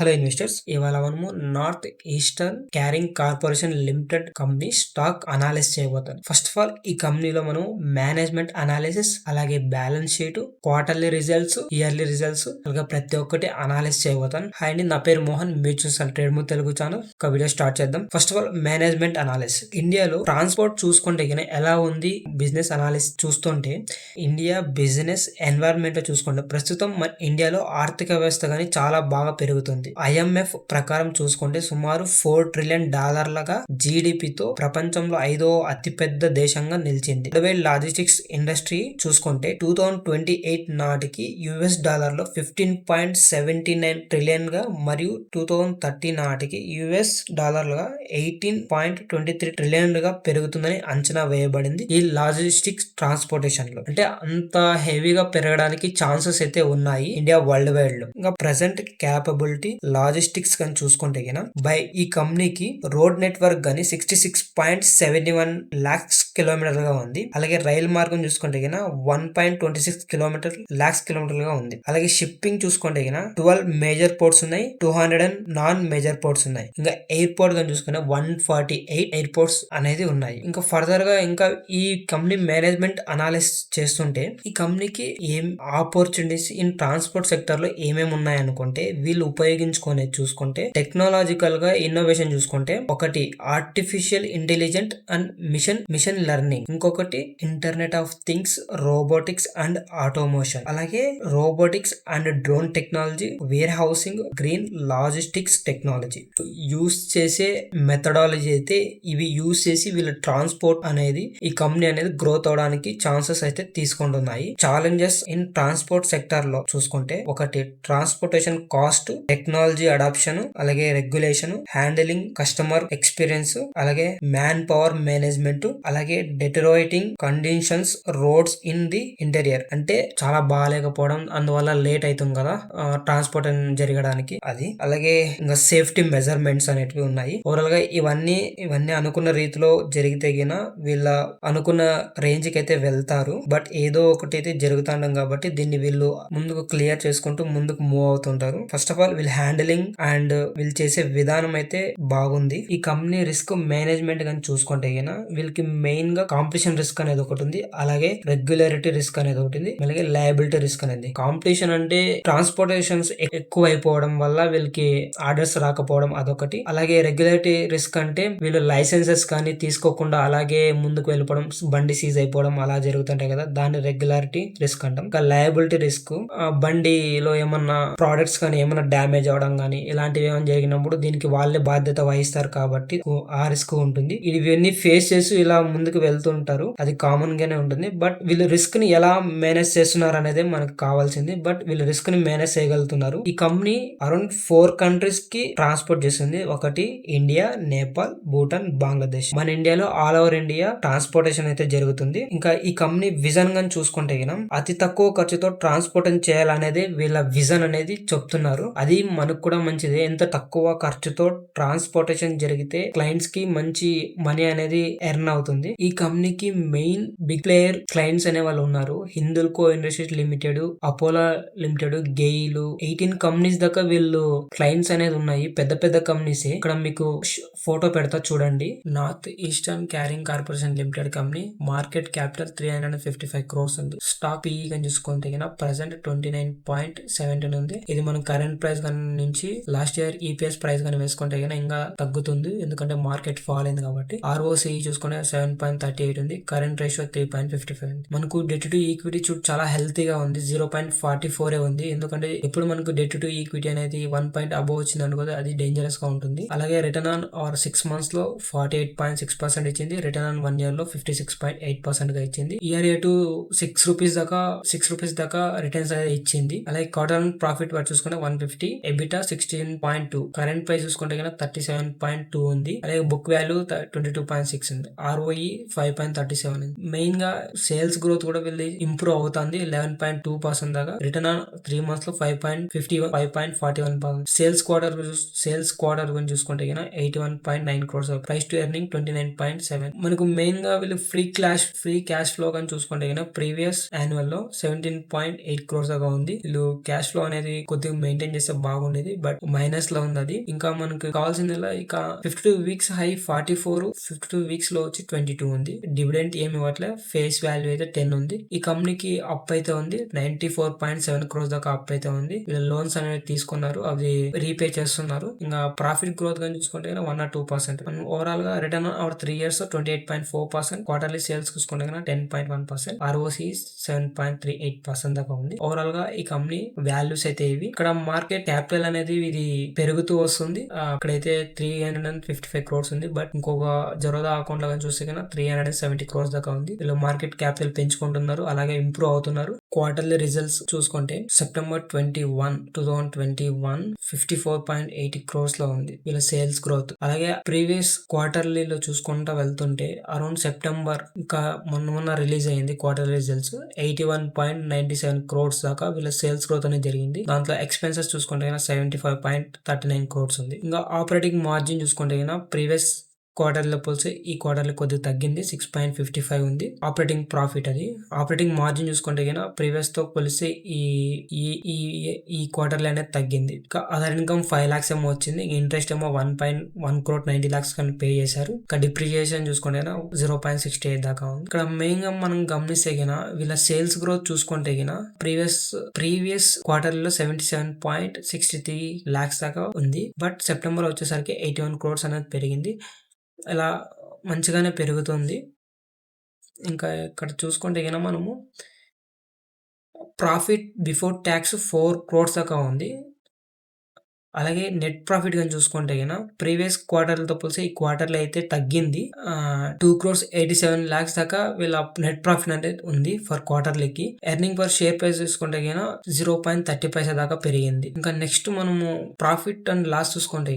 Hello investors, ఇవాళ మనము North Eastern Carrying Corporation Limited company stock analysis చేయబోతాం. First of all ఈ కంపెనీలో మనం మేనేజ్మెంట్ అనాలిసిస్, అలాగే balance sheet, quarterly results, yearly results, అలాగే ప్రతి ఒక్కటి అనాలిసిస్ చేయబోతాను. హాయ్ అండి, నా పేరు మోహన్, మీరు చూసాను ట్రేడ్ మూవ్ తెలుగు ఛానల్. ఒక వీడియో స్టార్ట్ చేద్దాం. First of all management analysis. ఇండియాలో ట్రాన్స్పోర్ట్ చూసుకుంటే ఎలా ఉంది బిజినెస్ అనాలిసిస్ చూస్తుంటే, ఇండియా బిజినెస్ ఎన్వైరన్మెంట్ చూసుకుంటే ప్రస్తుతం మన ఇండియాలో ఆర్థిక వ్యవస్థ కానీ చాలా బాగా పెరుగుతుంది. IMF ప్రకారం చూసుకుంటే సుమారు $4 ట్రిలియన్ జీడిపితో ప్రపంచంలో 5వ అతిపెద్ద దేశంగా నిలిచింది. లాజిస్టిక్స్ ఇండస్ట్రీ చూసుకుంటే 2028 నాటికి $15.79 ట్రిలియన్ గా మరియు 2030 నాటికి $18.23 ట్రిలియన్ గా పెరుగుతుందని అంచనా వేయబడింది. ఈ లాజిస్టిక్స్ ట్రాన్స్పోర్టేషన్ లో అంటే అంత హెవీగా పెరగడానికి ఛాన్సెస్ అయితే ఉన్నాయి ఇండియా వరల్డ్ వైడ్ లో. ఇంకా ప్రెసెంట్ క్యాపబిలిటీ లాజిస్టిక్స్ కానీ చూసుకుంటే బై ఈ కంపెనీకి రోడ్ నెట్వర్క్ గానీ 66.71 lakhs కిలోమీటర్ గా ఉంది. అలాగే రైలు మార్గం చూసుకుంటే 1.26 lakhs కిలోమీటర్ గా ఉంది. అలాగే షిప్పింగ్ చూసుకుంటే 12 మేజర్ పోర్ట్స్ ఉన్నాయి, 200 నాన్ మేజర్ పోర్ట్స్ ఉన్నాయి. ఇంకా ఎయిర్పోర్ట్ గానీ చూసుకుంటే 148 ఎయిర్పోర్ట్స్ అనేది ఉన్నాయి. ఇంకా ఫర్దర్ గా ఇంకా ఈ కంపెనీ మేనేజ్మెంట్ అనాలిసిస్ చేస్తుంటే ఈ కంపెనీకి ఏం ఆపర్చునిటీస్ ఇన్ ట్రాన్స్పోర్ట్ సెక్టర్ లో ఏమేమి ఉన్నాయి అనుకుంటే, వీళ్ళు ఉపయోగించుకునేది చూసుకుంటే టెక్నాలజికల్ గా ఇన్నోవేషన్ చూసుకుంటే ఒకటి artificial intelligent and machine learning, ఇంకొకటి internet of things, robotics and automation, అలాగే robotics and drone technology, warehousing, green logistics technology use చేసే మెథడాలజీ అయితే ఇవి యూస్ చేసి వీళ్ళ ట్రాన్స్పోర్ట్ అనేది ఈ కంపెనీ అనేది గ్రోత్ అవడానికి ఛాన్సెస్ అయితే తీసుకుంటున్నాయి. ఛాలెంజెస్ ఇన్ ట్రాన్స్పోర్ట్ సెక్టర్ లో చూసుకుంటే ఒకటి ట్రాన్స్పోర్టేషన్ కాస్ట్, టెక్నాలజీ అడాప్షన్, అలాగే రెగ్యులేషన్, హ్యాండిలింగ్ కస్టమర్ ఎక్స్పీరియన్స్, అలాగే మ్యాన్ పవర్ మేనేజ్మెంట్, అలాగే deteriorating conditions, roads in the interior అంటే చాలా బాగాలేకపోవడం, అందువల్ల లేట్ అవుతుంది కదా ట్రాన్స్పోర్ట్ జరగడానికి అది. అలాగే ఇంకా సేఫ్టీ మెజర్మెంట్స్ అనేటివి ఉన్నాయి. ఓవరాల్ గా ఇవన్నీ అనుకున్న రీతిలో జరిగితే వీళ్ళ అనుకున్న రేంజ్ కి అయితే వెళ్తారు. బట్ ఏదో ఒకటి అయితే జరుగుతుండం కాబట్టి దీన్ని వీళ్ళు ముందుకు క్లియర్ చేసుకుంటూ ముందుకు మూవ్ అవుతుంటారు. ఫస్ట్ ఆఫ్ ఆల్ వీళ్ళు హ్యాండిలింగ్ అండ్ వీళ్ళు చేసే విధానం అయితే బాగుంది. ఈ కంపెనీ రిస్క్ మేనేజ్మెంట్ కానీ చూసుకుంటే వీళ్ళకి మెయిన్ గా కాంపిటీషన్ రిస్క్ అనేది ఒకటి ఉంది, అలాగే రెగ్యులారిటీ రిస్క్ అనేది ఒకటి ఉంది, అలాగే లయబిలిటీ రిస్క్ అనేది. కాంపిటీషన్ అంటే ట్రాన్స్పోర్టేషన్స్ ఎక్కువ అయిపోవడం వల్ల వీళ్ళకి ఆర్డర్స్ రాకపోవడం అదొకటి. అలాగే రెగ్యులారిటీ రిస్క్ అంటే వీళ్ళు లైసెన్సెస్ కానీ తీసుకోకుండా అలాగే ముందుకు వెళ్ళిపోవడం, బండి సీజ్ అయిపోవడం అలా జరుగుతుంటాయి కదా, దాన్ని రెగ్యులారిటీ రిస్క్ అంటాం. ఇంకా లయబిలిటీ రిస్క్, బండిలో ఏమన్నా ప్రోడక్ట్స్ కానీ ఏమన్నా డ్యామేజ్ అవడం కానీ ఇలాంటివి ఏమైనా జరిగినప్పుడు దీనికి వాళ్ళే బాధ్యత వహిస్తారు కాబట్టి ఆ రిస్క్ ఉంటుంది. ఇవన్నీ ఫేస్ చేసి ఇలా ముందుకు వెళ్తుంటారు, అది కామన్ గానే ఉంటుంది. బట్ వీళ్ళు రిస్క్ ని ఎలా మేనేజ్ చేస్తున్నారు అనేది మనకు కావాల్సింది. బట్ వీళ్ళు రిస్క్ ని మేనేజ్ చేయగలుగుతున్నారు. ఈ కంపెనీ అరౌండ్ 4 కంట్రీస్ కి ట్రాన్స్పోర్ట్ చేస్తుంది. ఒకటి ఇండియా, నేపాల్, భూటాన్, బంగ్లాదేశ్. మన ఇండియాలో ఆల్ ఓవర్ ఇండియా ట్రాన్స్పోర్టేషన్ అయితే జరుగుతుంది. ఇంకా ఈ కంపెనీ విజన్ గాని చూసుకుంటే అతి తక్కువ ఖర్చుతో ట్రాన్స్పోర్టేషన్ చేయాలనేది వీళ్ళ విజన్ అనేది చెప్తున్నారు. అది మనకు కూడా మంచిది. ఎంత తక్కువ ఖర్చుతో ట్రాన్స్పోర్టేషన్ జరిగితే క్లయింట్స్ కి మంచి మనీ అనేది ఎర్న్ అవుతుంది. ఈ కంపెనీకి మెయిన్ బిగ్ ప్లేయర్ క్లయింట్స్ అనే వాళ్ళు ఉన్నారు. Hindalco Industries Limited, Apollo Limited, GAIL, 18 companies దాకా వీళ్ళు క్లయింట్స్ అనేది ఉన్నాయి. పెద్ద పెద్ద కంపెనీస్. ఇక్కడ మీకు ఫోటో పెడతా చూడండి. North Eastern Carrying Corporation Limited company market capital 355 crores ఉంది. స్టాక్ PE కానీ చూసుకుంటే ప్రెసెంట్ 29.17 ఉంది. ఇది మనం కరెంట్ ప్రైస్ నుంచి లాస్ట్ ఇయర్ EPS ప్రైస్ కానీ వేసుకుంటే ఇంకా తగ్గుతుంది, ఎందుకంటే మార్కెట్ ఫాల్ అయింది కాబట్టి. ROCE చూసుకుంటే 7.38 ఉంది. కరెంట్ రేషియో 3.55 ఉంది. మనకు డెట్ టు ఈక్విటీ చాలా హెల్తీగా ఉంది, 0.44 ఉంది. ఎందుకంటే ఎప్పుడు మనకు డెట్ టు ఈక్విటీ అనేది 1 point అబోవ్ వచ్చింది అనుకో అది డేంజరస్ గా ఉంటుంది. అలాగే రిటర్న్ ఆన్ 6 months లో 48.6% ఇచ్చింది. రిటర్న్ ఆన్ 1 year లో 56.8% గా ఇచ్చింది. ఇయర్ టు 6 రూపీస్ దాకా రిటర్న్స్ అనేది ఇచ్చింది. అలాగే క్వార్టర్ ప్రాఫిట్ చూసుకుంటే 150, ఎబిటా 16.2, కరెంట్ ప్రైస్ చూసుకుంటే 37.2 ఉంది. అలాగే బుక్ వాల్యూ 22.6 ఉంది. ROE 5.37 ఉంది. మెయిన్ గా సేల్స్ గ్రోత్ కూడా వీళ్ళు ఇంప్రూవ్ అవుతుంది, 11.2% దాకా. రిటర్న్ ఆన్ 3 months లో 5.41%. సేల్స్ క్వార్టర్ క్వార్టర్ గురించి చూసుకుంటే 81.9 crores, ప్రైస్ టు ఎర్నింగ్ 29.7. మనకు మెయిన్ గా వీళ్ళు ఫ్రీ క్యాష్ ఫ్లో కానీ చూసుకుంటే ప్రీవియస్ యాన్యువల్ లో 17.8 crores దాకా ఉంది. వీళ్ళు క్యాష్ ఫ్లో అనేది కొద్దిగా మెయింటైన్ చేస్తే బాగుండేది, బట్ మైనస్ లో ఉంది అది. ఇంకా మనకు కావాల్సిందల్లా ఇక 52 వీక్స్ హై 44, 52 వీక్స్ లో వచ్చి 22 ఉంది. డివిడెంట్ ఏమి ఇవ్వట్లే, ఫేస్ వాల్యూ అయితే 10 ఉంది. ఈ కంపెనీకి అప్ అయితే ఉంది 94.7 crores దాకా అప్ అయితే ఉంది. వీళ్ళు లోన్స్ అనేది తీసుకున్నారు, అవి రీపే చేస్తున్నారు. ఇంకా ప్రాఫిట్ గ్రోత్ గా చూసుకుంటే 1 or 2%. మనం ఓవరాల్ గా return on 3 years 28.4%, quarterly sales చూసుకుంటే 10.1%, ROC 7.38% దాకా ఉంది. ఓవరాల్ గా ఈ కంపెనీ వాల్యూస్ అయితే ఇవి. ఇక్కడ మార్కెట్ క్యాపిటల్ అనేది ఇది పెరుగుతూ వస్తుంది. అక్కడైతే 355 crores ఉంది, బట్ ఇంకొక జరోదా అకౌంట్ లో చూస్తే 370 crores దాకా ఉంది. వీళ్ళు మార్కెట్ క్యాపిటల్ పెంచుకుంటున్నారు, అలాగే ఇంప్రూవ్ అవుతున్నారు. క్వార్టర్లీ రిజల్ట్స్ చూసుకుంటే సెప్టెంబర్ 21, 2021 54.80 crores లో ఉంది వీళ్ళ సేల్స్ గ్రోత్. అలాగే ప్రీవియస్ క్వార్టర్లీలో చూసుకుంటా వెళ్తుంటే అరౌండ్ సెప్టెంబర్ ఇంకా మొన్న రిలీజ్ అయ్యింది క్వార్టర్లీ రిజల్ట్స్, 81.97 crores దాకా వీళ్ళ సేల్స్ గ్రోత్ అనేది జరిగింది. దాంట్లో ఎక్స్పెన్సెస్ చూసుకుంటే 75.39 crores ఉంది. ఇంకా ఆపరేటింగ్ మార్జిన్ చూసుకుంటే ప్రీవియస్ క్వార్టర్లో పోల్చి ఈ క్వార్టర్లో కొద్దిగా తగ్గింది, 6.55 ఉంది ఆపరేటింగ్ ప్రాఫిట్. అది ఆపరేటింగ్ మార్జిన్ చూసుకుంటే ప్రీవియస్ తో పోలిస్తే ఈ క్వార్టర్లో అనేది తగ్గింది. అదర్ ఇన్కమ్ 5 lakhs ఏమో వచ్చింది, ఇంట్రెస్ట్ ఏమో 1 crore 90 lakhs కానీ పే చేశారు. ఇంకా డిప్రిషియేషన్ చూసుకుంటే 0.68 దాకా ఉంది. ఇక్కడ మెయిన్ గా మనం గమనిస్తే వీళ్ళ సేల్స్ గ్రోత్ చూసుకుంటే ప్రీవియస్ క్వార్టర్లో 77.63 lakhs దాకా ఉంది, బట్ సెప్టెంబర్ వచ్చేసరికి 81 crores అనేది పెరిగింది. ఇలా మంచిగానే పెరుగుతుంది. ఇంకా ఇక్కడ చూసుకుంటే మనము ప్రాఫిట్ బిఫోర్ ట్యాక్స్ 4 crores దాకా ఉంది. అలాగే నెట్ ప్రాఫిట్ కానీ చూసుకుంటే ప్రీవియస్ క్వార్టర్లతో పోలిస్తే ఈ క్వార్టర్లో అయితే తగ్గింది, 2 crores 87 lakhs దాకా వీళ్ళ నెట్ ప్రాఫిట్ అనేది ఉంది ఫర్ క్వార్టర్లీకి. ఎర్నింగ్ పర్ షేర్ ప్రైస్ చూసుకుంటే 0.30 దాకా పెరిగింది. ఇంకా నెక్స్ట్ మనము ప్రాఫిట్ అండ్ లాస్ చూసుకుంటే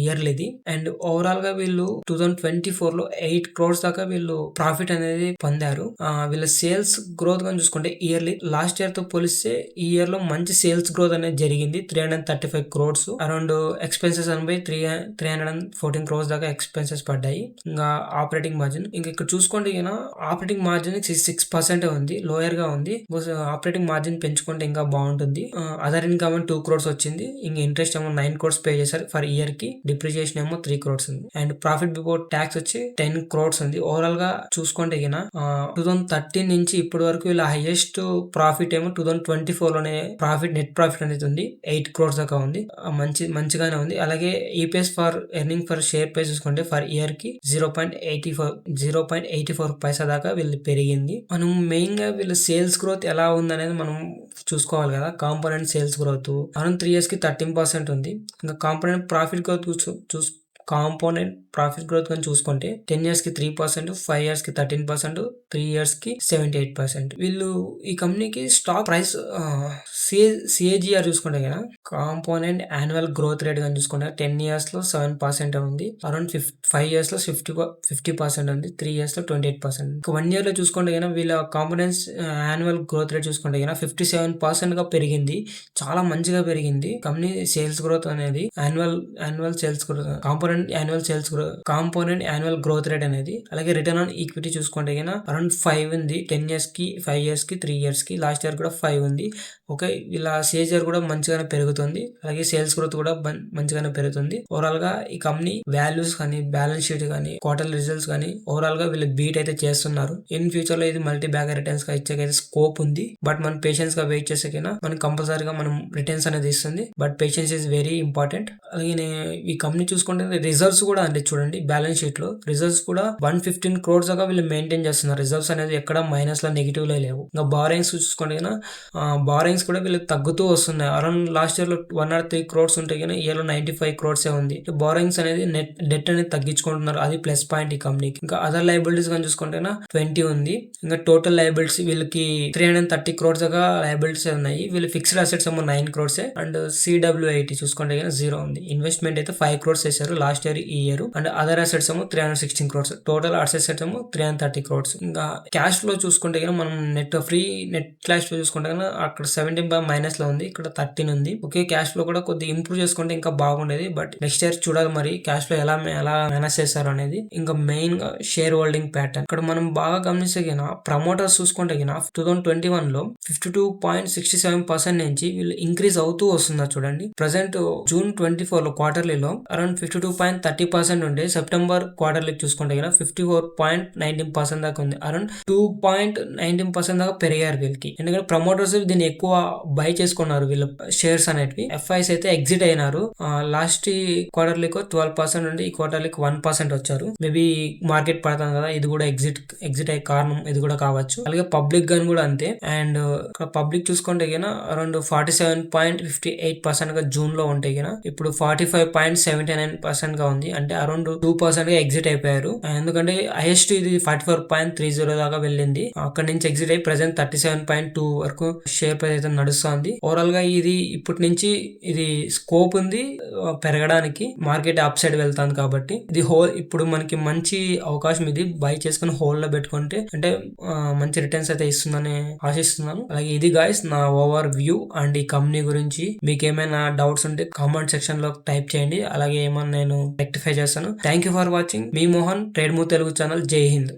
ఇయర్లీది. అండ్ ఓవరాల్ గా వీళ్ళు 2024 లో 8 crores దాకా వీళ్ళు ప్రాఫిట్ అనేది పొందారు. వీళ్ళ సేల్స్ గ్రోత్ కానీ చూసుకుంటే ఇయర్లీ లాస్ట్ ఇయర్ తో పోలిస్తే ఈ ఇయర్ లో మంచి సేల్స్ గ్రోత్ అనేది జరిగింది, 335 crores. అరౌండ్ ఎక్స్పెన్సెస్ అనిపై 314 crores దాకా ఎక్స్పెన్సెస్ పడ్డాయి. ఇంకా ఆపరేటింగ్ మార్జిన్ ఇంకా ఇక్కడ చూసుకోండి ఆపరేటింగ్ మార్జిన్ 6% ఉంది, లోయర్ గా ఉంది. ఆపరేటింగ్ మార్జిన్ పెంచుకుంటే ఇంకా బాగుంటుంది. అదర్ ఇన్కమ్ 2 crores వచ్చింది. ఇంకా ఇంట్రెస్ట్ ఏమో 9 crores పే చేశారు ఫర్ ఇయర్ కి. డిప్రిసియేషన్ ఏమో 3 crores ఉంది. అండ్ ప్రాఫిట్ బిఫోర్ ట్యాక్స్ వచ్చి 10 crores ఉంది. ఓవరాల్ గా చూసుకుంటే 2013 నుంచి ఇప్పటి వరకు ఇలా హైయెస్ట్ ప్రాఫిట్ ఏమో 2024 లోనే నెట్ ప్రాఫిట్ అనేది ఉంది, 8 crores దాకా ఉంది. మంచిగానే ఉంది. అలాగే EPS for earning for share price చూసుకుంటే ఫర్ ఇయర్ కి 0.84 పైసా దాకా వీళ్ళు పెరిగింది. మనం మెయిన్ గా వీళ్ళ సేల్స్ గ్రోత్ ఎలా ఉందనేది మనం చూసుకోవాలి కదా. Component sales growth around 3 years కి 13% ఉంది. ఇంకా component profit growth component profit growth కానీ చూసుకుంటే 10 years కి 3%, 5 years కి 13%, 3 years కి 78%. వీళ్ళు ఈ కంపెనీకి స్టాక్ ప్రైస్ CAGR చూసుకుంటే కాంపోనెంట్ యాన్యువల్ గ్రోత్ రేట్ కానీ చూసుకుంటే 10 years లో 7% ఉంది, అరౌండ్ 5 years లో 50% ఉంది, 3 years లో 28%. 1 year లో చూసుకుంటే వీళ్ళ కాంపోనెంట్స్ యాన్యువల్ గ్రోత్ రేట్ చూసుకుంటే 57% గా పెరిగింది, చాలా మంచిగా పెరిగింది కంపెనీ సేల్స్ గ్రోత్ అనేది. Annual sales growth component annual growth rate అనేది. అలాగే రిటర్న్ ఆన్ ఈక్విటీ చూసుకుంటే అరౌండ్ 5 ఉంది, 10 years కి 5 years కి 3 years కి. లాస్ట్ ఇయర్ కూడా 5 ఉంది. ఓకే, ఇలా CAGR కూడా మంచిగానే పెరుగుతుంది, అలాగే సేల్స్ గ్రోత్ కూడా మంచిగానే పెరుగుతుంది. ఓవరాల్ గా ఈ కంపెనీ వాల్యూస్ కానీ, బ్యాలెన్స్ షీట్ కానీ, క్వార్టర్ రిజల్ట్స్ కానీ ఓవరాల్ గా వీళ్ళు బీట్ అయితే చేస్తున్నారు. ఇన్ ఫ్యూచర్ లో ఇది మల్టీ బ్యాగర్ రిటర్న్స్ గా ఇచ్చేకైతే స్కోప్ ఉంది, బట్ మనం పేషెన్స్ గా వెయిట్ చేసేకైనా మనకి కంపల్సరీగా మనం రిటర్న్స్ అనేది ఇస్తుంది, but patience is very important. అలాగే ఈ కంపెనీ చూసుకుంటే రిజర్వ్స్ కూడా అంటే చూడండి బ్యాలెన్స్ షీట్ లో రిజర్వ్స్ కూడా 115 crores దాకా వీళ్ళు మెయింటైన్ చేస్తున్నారు. రిజర్వ్స్ అనేది ఎక్కడ మైనస్ లో నెగిటివ్ లో లేవు. ఇంకా బారోయింగ్స్ చూసుకుంటే బారోయింగ్స్ కూడా వీళ్ళు తగ్గుతూ వస్తున్నాయి. అరౌండ్ లాస్ట్ ఇయర్ లో 103 crores ఉంటే ఇయర్ లో 95 crores ఉంది. బారోయింగ్స్ అనేది డెట్ అనేది తగ్గించుకుంటున్నారు, అది ప్లస్ పాయింట్ ఈ కంపెనీకి. ఇంకా అదర్ లయబిలిటీస్ కానీ చూసుకుంటే 20 ఉంది. ఇంకా టోటల్ లయబిలిటీస్ వీళ్ళకి 330 crores దాకా లయబిలిటీస్ ఉన్నాయి. వీళ్ళు ఫిక్స్డ్ అసెట్స్ ఏమో 9 crores అండ్ CWIT చూసుకుంటే 0 ఉంది. ఇన్వెస్ట్మెంట్ అయితే 5 crores చేశారు లాస్ట్ లాస్ట్ ఇయర్ ఈ ఇయర్. అండ్ అదర్ అసెట్స్ ఏమో 316 crores. టోటల్ అసెట్స్ ఏమో 330 crores. ఇంకా క్యాష్ ఫ్లో చూసుకుంటే కనుక మనం నెట్ క్యాష్ ఫ్లో చూసుకుంటే కనుక అక్కడ 17 మైనస్ లో ఉంది, ఇక్కడ 13 ఉంది. ఓకే, క్యాష్ ఫ్లో కూడా కొద్దిగా ఇంప్రూవ్ చేసుకుంటే ఇంకా బాగుండేది. బట్ నెక్స్ట్ ఇయర్ చూడాలి మరి క్యాష్ ఫ్లో ఎలా మేనేజ్ చేస్తారు అనేది. ఇంకా మెయిన్ గా షేర్ హోల్డింగ్ ప్యాటర్న్ ఇక్కడ మనం బాగా గమనిస్తే ప్రమోటర్స్ చూసుకుంటే 2021 లో 52.67% నుంచి వీళ్ళు ఇంక్రీజ్ అవుతూ వస్తున్నారు చూడండి. ప్రజెంట్ జూన్ 24 లో క్వార్టర్లీలో అరౌండ్ 52.30% ఉండే, సెప్టెంబర్ క్వార్టర్లీ చూసుకుంటే 54.19% దాకా ఉంది. అరౌండ్ 2.19% దాకా పెరిగారు వీళ్ళకి. ఎందుకంటే ప్రమోటర్స్ దీన్ని ఎక్కువ బై చేసుకున్నారు వీళ్ళ షేర్స్ అనేటివి. ఎఫ్ఐస్ అయితే ఎగ్జిట్ అయినారు. లాస్ట్ క్వార్టర్లీకి 12% ఉండి ఈ క్వార్టర్లీకి 1% వచ్చారు. మేబీ మార్కెట్ పడతాం కదా, ఇది కూడా ఎగ్జిట్ అయ్యే కారణం ఇది కూడా కావచ్చు. అలాగే పబ్లిక్ గన్ కూడా అంతే. అండ్ పబ్లిక్ చూసుకుంటే అరౌండ్ 47.58% గా జూన్ లో ఉంటే ఇప్పుడు 45.79% గా ఉంది. అంటే అరౌండ్ 2% గా ఎగ్జిట్ అయిపోయారు. ఎందుకంటే హైయెస్ట్ ఇది 44.30 దాకా వెళ్ళింది. అక్కడ నుంచి ఎగ్జిట్ అయ్యి ప్రెసెంట్ 37.2 వరకు షేర్ ప్రైస్ అయితే నడుస్తుంది. ఓవరాల్ గా ఇది ఇప్పటి నుంచి ఇది స్కోప్ ఉంది పెరగడానికి, మార్కెట్ అప్ సైడ్ వెళ్తాను కాబట్టి ఇది ఇప్పుడు మనకి మంచి అవకాశం. ఇది బై చేసుకుని హోల్డ్ లో పెట్టుకుంటే అంటే మంచి రిటర్న్స్ అయితే ఇస్తుందని ఆశిస్తున్నాను. అలాగే ఇది గాయస్ నా ఓవర్ వ్యూ అండ్ ఈ కంపెనీ గురించి. మీకు ఏమైనా డౌట్స్ ఉంటే కామెంట్ సెక్షన్ లో టైప్ చేయండి, అలాగే ఏమన్నా నేను రెక్టిఫై చేస్తాను. Thank you for watching. Me Mohan, trade move Telugu channel. జై హింద్.